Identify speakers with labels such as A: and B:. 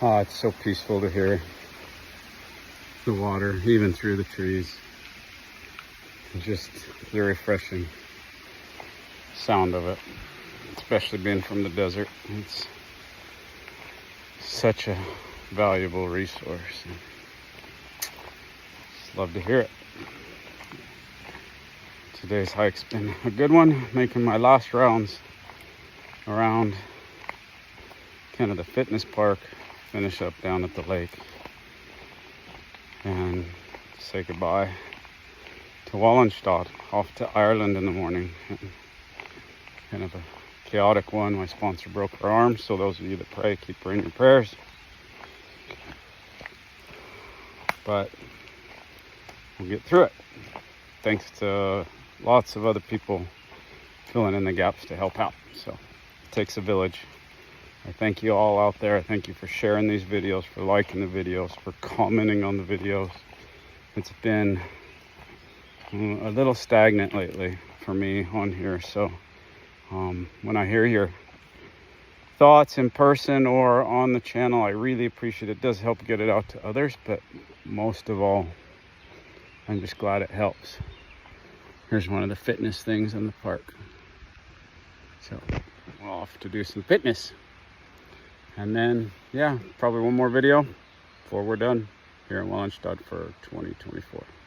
A: Oh, it's so peaceful to hear the water, even through the trees. Just the refreshing sound of it, especially being from the desert. It's such a valuable resource. Just love to hear it. Today's hike's been a good one, making my last rounds around kind of the fitness park, finish up down at the lake, and say goodbye to Wallenstad, off to Ireland in the morning. Kind of a chaotic one. My sponsor broke her arm, so those of you that pray, keep her in your prayers. But we'll get through it. Thanks to lots of other people filling in the gaps to help out. So it takes a village. I thank you all out there. I thank you for sharing these videos, for liking the videos, for commenting on the videos. It's been a little stagnant lately for me on here. So when I hear your thoughts in person or on the channel, I really appreciate it. It does help get it out to others, but most of all, I'm just glad it helps. Here's one of the fitness things in the park. So we're off to do some fitness. And then, yeah, probably one more video before we're done here in Wallenstad for 2024.